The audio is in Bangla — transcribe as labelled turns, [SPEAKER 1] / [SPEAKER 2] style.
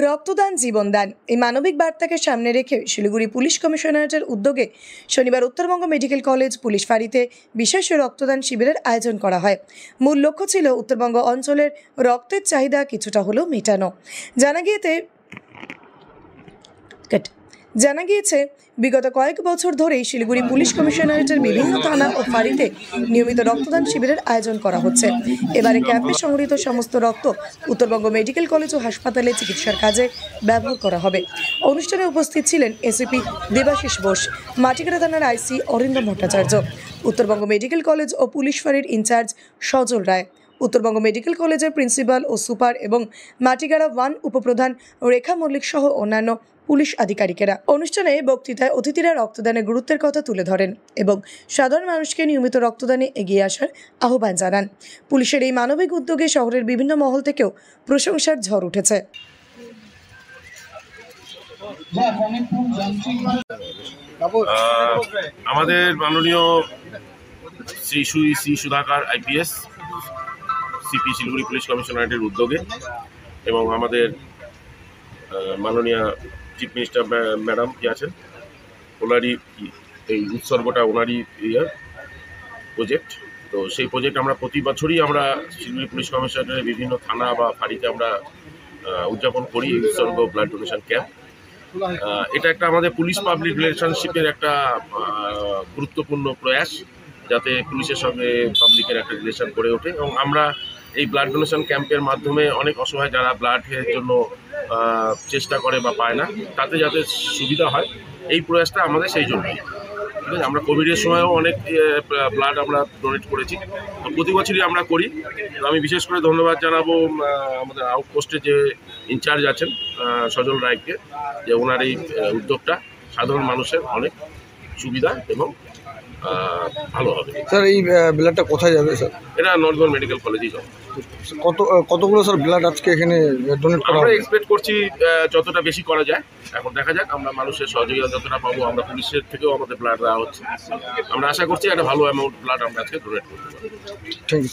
[SPEAKER 1] রক্তদান জীবনদান এই মানবিক বার্তাকে সামনে রেখে শিলিগুড়ি পুলিশ কমিশনারেটের উদ্যোগে শনিবার উত্তরবঙ্গ মেডিকেল কলেজ পুলিশ ফাঁড়িতে বিশেষ রক্তদান শিবিরের আয়োজন করা হয়। মূল লক্ষ্য ছিল উত্তরবঙ্গ অঞ্চলের রক্তের চাহিদা কিছুটা হলেও মেটানো। জানা গিয়েছে বিগত কয়েক বছর ধরেই শিলিগুড়ি পুলিশ কমিশনারেটের বিভিন্ন থানা ও ফাঁড়িতে নিয়মিত রক্তদান শিবিরের আয়োজন করা হচ্ছে। এবারে ক্যাম্পে সংগৃহীত সমস্ত রক্ত উত্তরবঙ্গ মেডিকেল কলেজ ও হাসপাতালে চিকিৎসার কাজে ব্যবহার করা হবে। অনুষ্ঠানে উপস্থিত ছিলেন এসিপি দেবাশিস বোস, মাটিগাড়া থানার আইসি অরিন্দম ভট্টাচার্য, উত্তরবঙ্গ মেডিকেল কলেজ ও পুলিশ ফাঁড়ির ইনচার্জ সজল রায়, উত্তরবঙ্গ মেডিকেল কলেজের প্রিন্সিপাল ও সুপার এবং মাটিগাড়া 1 উপপ্রধান রেখা মল্লিক সহ অন্যান্য পুলিশ আধিকারিকেরা। অনুষ্ঠানে বক্তৃতায় অতিথিরা রক্তদানের গুরুত্বের কথা তুলে ধরেন এবং সাধারণ মানুষকে নিয়মিত রক্তদানে এগিয়ে আসার আহ্বান জানান। পুলিশের এই মানবিক উদ্যোগে শহরের বিভিন্ন মহল থেকেও প্রশংসার ঝড় উঠেছে।
[SPEAKER 2] আমাদের মাননীয় Shri Sudhakar IPS CP Siliguri police কমিশনারেটের উদ্যোগে এবং আমাদের মাননীয় চিফ মিনিস্টার ম্যাডাম কি আছেন, ওনারই এই উৎসর্গটা ওনারই প্রজেক্ট। তো সেই প্রজেক্ট আমরা প্রতি বছরই আমরা শিলিগুড়ি পুলিশ কমিশনারেটের বিভিন্ন থানা বা ফাঁড়িতে আমরা উদযাপন করি এই উৎসর্গ ব্লাড ডোনেশন ক্যাম্প। এটা একটা আমাদের পুলিশ পাবলিক রিলেশনশিপের একটা গুরুত্বপূর্ণ প্রয়াস, যাতে পুলিশের সঙ্গে পাবলিকের একটা রিলেশন গড়ে ওঠে এবং আমরা এই ব্লাড ডোনেশন ক্যাম্পের মাধ্যমে অনেক অসহায় যারা ব্লাডের জন্য চেষ্টা করে বা পায় না, তাতে যাতে সুবিধা হয়, এই প্রয়াসটা আমাদের সেই জন্যই। ঠিক আছে, আমরা কোভিডের সময়ও অনেক ব্লাড আমরা ডোনেট করেছি, তো প্রতি বছরই আমরা করি। আমি বিশেষ করে ধন্যবাদ জানাবো আমাদের আউটপোস্টে যে ইনচার্জ আছেন সজল রায়কে, যে ওনার এই উদ্যোগটা সাধারণ মানুষের অনেক সুবিধা এবং ভালো হবে।
[SPEAKER 3] স্যার, এই ব্লাডটা কোথায় যাবে স্যার?
[SPEAKER 2] এটা নর্থ মেডিকেল কলেজেই যাবে।
[SPEAKER 3] কতগুলো স্যার ব্লাড আজকে এখানে ডোনেট করা হবে?
[SPEAKER 2] আমরা এক্সপেক্ট করছি যতটা বেশি করা যায়। এখন দেখা যাক, আমরা মানুষের সহযোগিতা যতটা পাবো, আমরা পুলিশের থেকেও আমাদের ব্লাড দেওয়া হচ্ছে, আমরা আশা করছি একটা ভালো অ্যামাউন্ট ব্লাড আমরা আজকে ডোনেট করতে পারবো।
[SPEAKER 3] Thank you.